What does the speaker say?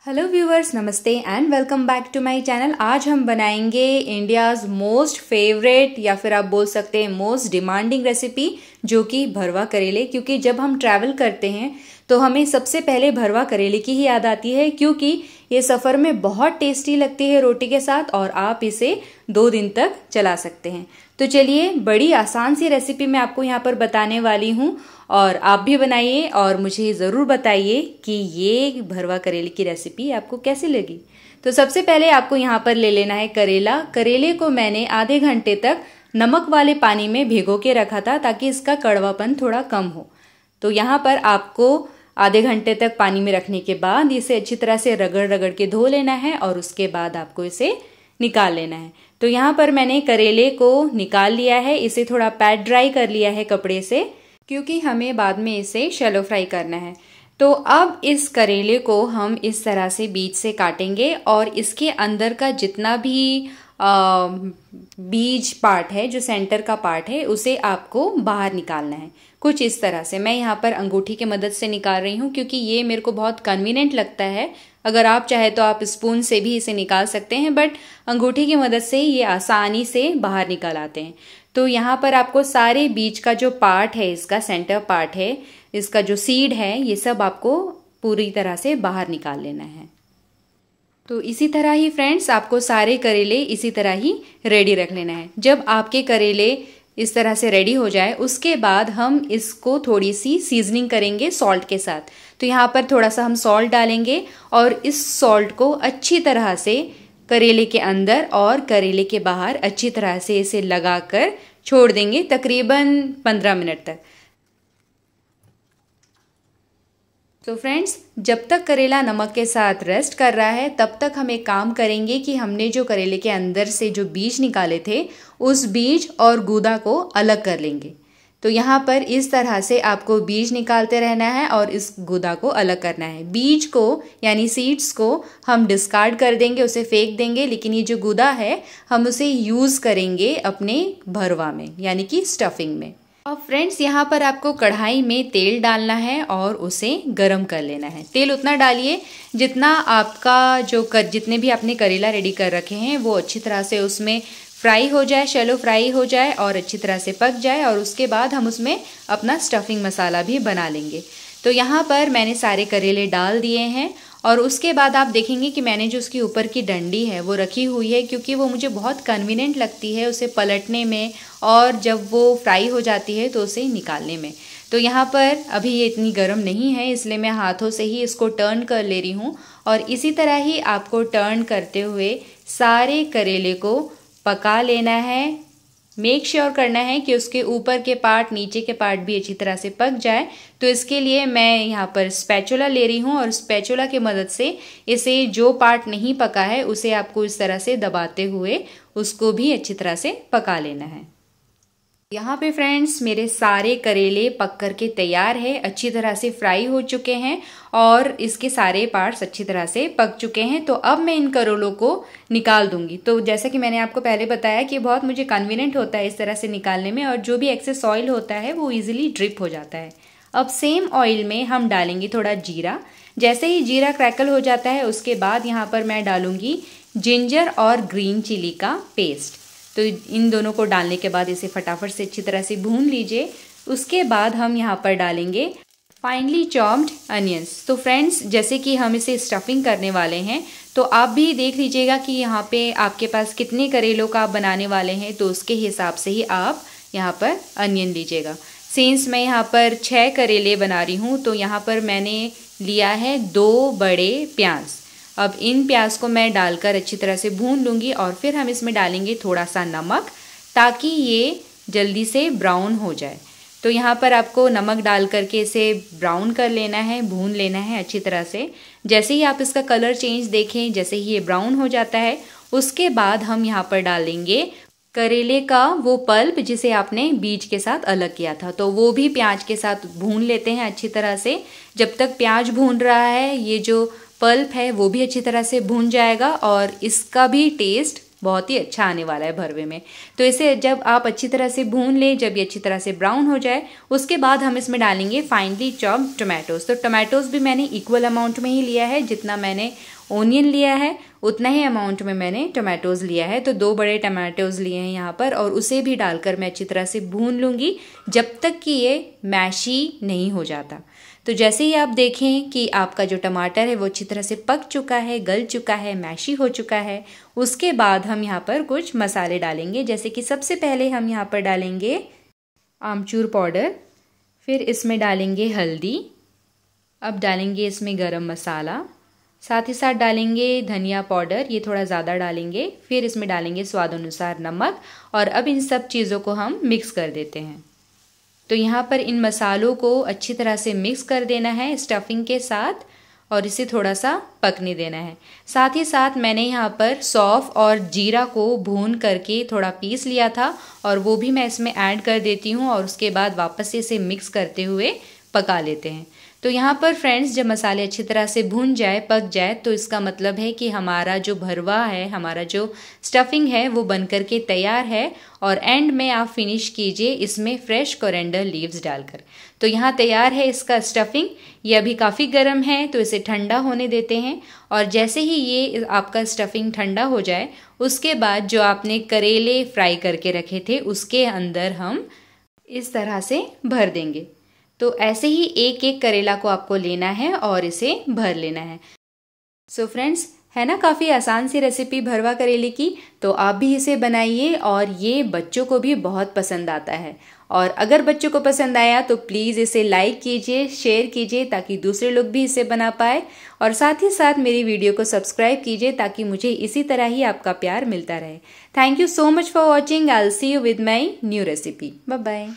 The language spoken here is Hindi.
हेलो व्यूवर्स, नमस्ते and welcome back to my channel. आज हम बनाएंगे इंडियाज़ मोस्ट फेवरेट या फिर आप बोल सकते हैं मोस्ट डिमांडिंग रेसिपी, जो कि भरवा करेले। क्योंकि जब हम ट्रैवल करते हैं तो हमें सबसे पहले भरवा करेले की ही याद आती है, क्योंकि ये सफ़र में बहुत टेस्टी लगती है रोटी के साथ और आप इसे 2 दिन तक चला सकते हैं। तो चलिए, बड़ी आसान सी रेसिपी मैं आपको यहाँ पर बताने वाली हूँ और आप भी बनाइए और मुझे ज़रूर बताइए कि ये भरवा करेले की रेसिपी आपको कैसी लगी। तो सबसे पहले आपको यहाँ पर ले लेना है करेला। करेले को मैंने आधे घंटे तक नमक वाले पानी में भिगो के रखा था ताकि इसका कड़वापन थोड़ा कम हो। तो यहाँ पर आपको आधे घंटे तक पानी में रखने के बाद इसे अच्छी तरह से रगड़ रगड़ के धो लेना है और उसके बाद आपको इसे निकाल लेना है। तो यहाँ पर मैंने करेले को निकाल लिया है, इसे थोड़ा पैट ड्राई कर लिया है कपड़े से, क्योंकि हमें बाद में इसे शैलो फ्राई करना है। तो अब इस करेले को हम इस तरह से बीच से काटेंगे और इसके अंदर का जितना भी बीज पार्ट है, जो सेंटर का पार्ट है, उसे आपको बाहर निकालना है। कुछ इस तरह से मैं यहाँ पर अंगूठी की मदद से निकाल रही हूँ, क्योंकि ये मेरे को बहुत कन्वीनियंट लगता है। अगर आप चाहे तो आप स्पून से भी इसे निकाल सकते हैं, बट अंगूठी की मदद से ये आसानी से बाहर निकल आते हैं। तो यहाँ पर आपको सारे बीज का जो पार्ट है, इसका सेंटर पार्ट है, इसका जो सीड है, ये सब आपको पूरी तरह से बाहर निकाल लेना है। तो इसी तरह ही फ्रेंड्स, आपको सारे करेले इसी तरह ही रेडी रख लेना है। जब आपके करेले इस तरह से रेडी हो जाए, उसके बाद हम इसको थोड़ी सी सीजनिंग करेंगे सॉल्ट के साथ। तो यहाँ पर थोड़ा सा हम सॉल्ट डालेंगे और इस सॉल्ट को अच्छी तरह से करेले के अंदर और करेले के बाहर अच्छी तरह से इसे लगाकर छोड़ देंगे तकरीबन 15 मिनट तक। तो फ्रेंड्स, जब तक करेला नमक के साथ रेस्ट कर रहा है, तब तक हम एक काम करेंगे कि हमने जो करेले के अंदर से जो बीज निकाले थे, उस बीज और गूदा को अलग कर लेंगे। तो यहाँ पर इस तरह से आपको बीज निकालते रहना है और इस गूदा को अलग करना है। बीज को यानी सीड्स को हम डिस्कार्ड कर देंगे, उसे फेंक देंगे, लेकिन ये जो गूदा है हम उसे यूज़ करेंगे अपने भरवा में, यानी कि स्टफिंग में। अब फ्रेंड्स, यहाँ पर आपको कढ़ाई में तेल डालना है और उसे गरम कर लेना है। तेल उतना डालिए जितना आपका जितने भी आपने करेला रेडी कर रखे हैं वो अच्छी तरह से उसमें फ्राई हो जाए, शैलो फ्राई हो जाए और अच्छी तरह से पक जाए। और उसके बाद हम उसमें अपना स्टफिंग मसाला भी बना लेंगे। तो यहाँ पर मैंने सारे करेले डाल दिए हैं और उसके बाद आप देखेंगे कि मैंने जो उसकी ऊपर की डंडी है वो रखी हुई है, क्योंकि वो मुझे बहुत कन्वीनियंट लगती है उसे पलटने में और जब वो फ्राई हो जाती है तो उसे निकालने में। तो यहाँ पर अभी ये इतनी गर्म नहीं है, इसलिए मैं हाथों से ही इसको टर्न कर ले रही हूँ। और इसी तरह ही आपको टर्न करते हुए सारे करेले को पका लेना है। मेक श्योर करना है कि उसके ऊपर के पार्ट, नीचे के पार्ट भी अच्छी तरह से पक जाए। तो इसके लिए मैं यहाँ पर स्पैचुला ले रही हूँ और स्पैचुला की मदद से इसे, जो पार्ट नहीं पका है उसे आपको इस तरह से दबाते हुए उसको भी अच्छी तरह से पका लेना है। यहाँ पे फ्रेंड्स, मेरे सारे करेले पक करके तैयार है, अच्छी तरह से फ्राई हो चुके हैं और इसके सारे पार्ट्स अच्छी तरह से पक चुके हैं। तो अब मैं इन करेलों को निकाल दूंगी। तो जैसा कि मैंने आपको पहले बताया कि बहुत मुझे कन्वीनियंट होता है इस तरह से निकालने में, और जो भी एक्सेस ऑयल होता है वो ईजिली ड्रिप हो जाता है। अब सेम ऑयल में हम डालेंगे थोड़ा जीरा। जैसे ही जीरा क्रैकल हो जाता है, उसके बाद यहाँ पर मैं डालूंगी जिंजर और ग्रीन चिली का पेस्ट। तो इन दोनों को डालने के बाद इसे फटाफट से अच्छी तरह से भून लीजिए। उसके बाद हम यहाँ पर डालेंगे फाइनली चॉप्ड अनियंस। तो फ्रेंड्स, जैसे कि हम इसे स्टफिंग करने वाले हैं, तो आप भी देख लीजिएगा कि यहाँ पे आपके पास कितने करेलों का आप बनाने वाले हैं, तो उसके हिसाब से ही आप यहाँ पर अनियन लीजिएगा। सिंस मैं यहाँ पर 6 करेले बना रही हूँ, तो यहाँ पर मैंने लिया है 2 बड़े प्याज। अब इन प्याज को मैं डालकर अच्छी तरह से भून लूँगी और फिर हम इसमें डालेंगे थोड़ा सा नमक, ताकि ये जल्दी से ब्राउन हो जाए। तो यहाँ पर आपको नमक डाल करके इसे ब्राउन कर लेना है, भून लेना है अच्छी तरह से। जैसे ही आप इसका कलर चेंज देखें, जैसे ही ये ब्राउन हो जाता है, उसके बाद हम यहाँ पर डालेंगे करेले का वो पल्प जिसे आपने बीज के साथ अलग किया था। तो वो भी प्याज के साथ भून लेते हैं अच्छी तरह से। जब तक प्याज भून रहा है, ये जो पल्प है वो भी अच्छी तरह से भून जाएगा और इसका भी टेस्ट बहुत ही अच्छा आने वाला है भरवे में। तो इसे जब आप अच्छी तरह से भून लें, जब ये अच्छी तरह से ब्राउन हो जाए, उसके बाद हम इसमें डालेंगे फाइनली चॉप्ड टोमेटोज़। तो टोमेटोज़ भी मैंने इक्वल अमाउंट में ही लिया है, जितना मैंने ओनियन लिया है उतना ही अमाउंट में मैंने टोमेटोज़ लिया है। तो 2 बड़े टमाटोज़ लिए हैं यहाँ पर, और उसे भी डालकर मैं अच्छी तरह से भून लूँगी जब तक कि ये मैशी नहीं हो जाता। तो जैसे ही आप देखें कि आपका जो टमाटर है वो अच्छी तरह से पक चुका है, गल चुका है, मैशी हो चुका है, उसके बाद हम यहाँ पर कुछ मसाले डालेंगे। जैसे कि सबसे पहले हम यहाँ पर डालेंगे आमचूर पाउडर, फिर इसमें डालेंगे हल्दी, अब डालेंगे इसमें गरम मसाला, साथ ही साथ डालेंगे धनिया पाउडर, ये थोड़ा ज़्यादा डालेंगे, फिर इसमें डालेंगे स्वाद अनुसार नमक, और अब इन सब चीज़ों को हम मिक्स कर देते हैं। तो यहाँ पर इन मसालों को अच्छी तरह से मिक्स कर देना है स्टफिंग के साथ, और इसे थोड़ा सा पकने देना है। साथ ही साथ मैंने यहाँ पर सौंफ और जीरा को भून करके थोड़ा पीस लिया था, और वो भी मैं इसमें ऐड कर देती हूँ, और उसके बाद वापस से इसे मिक्स करते हुए पका लेते हैं। तो यहाँ पर फ्रेंड्स जब मसाले अच्छी तरह से भून जाए, पक जाए, तो इसका मतलब है कि हमारा जो भरवा है, हमारा जो स्टफिंग है वो बनकर के तैयार है। और एंड में आप फिनिश कीजिए इसमें फ्रेश कोरिएंडर लीव्स डालकर। तो यहाँ तैयार है इसका स्टफिंग। ये अभी काफ़ी गर्म है, तो इसे ठंडा होने देते हैं, और जैसे ही ये आपका स्टफिंग ठंडा हो जाए, उसके बाद जो आपने करेले फ्राई करके रखे थे उसके अंदर हम इस तरह से भर देंगे। तो ऐसे ही एक एक करेला को आपको लेना है और इसे भर लेना है। सो फ्रेंड्स, है ना काफ़ी आसान सी रेसिपी भरवा करेले की। तो आप भी इसे बनाइए, और ये बच्चों को भी बहुत पसंद आता है। और अगर बच्चों को पसंद आया तो प्लीज़ इसे लाइक कीजिए, शेयर कीजिए, ताकि दूसरे लोग भी इसे बना पाए। और साथ ही साथ मेरी वीडियो को सब्सक्राइब कीजिए, ताकि मुझे इसी तरह ही आपका प्यार मिलता रहे। Thank you so much for watching. I will see you with my new recipe. Bye bye.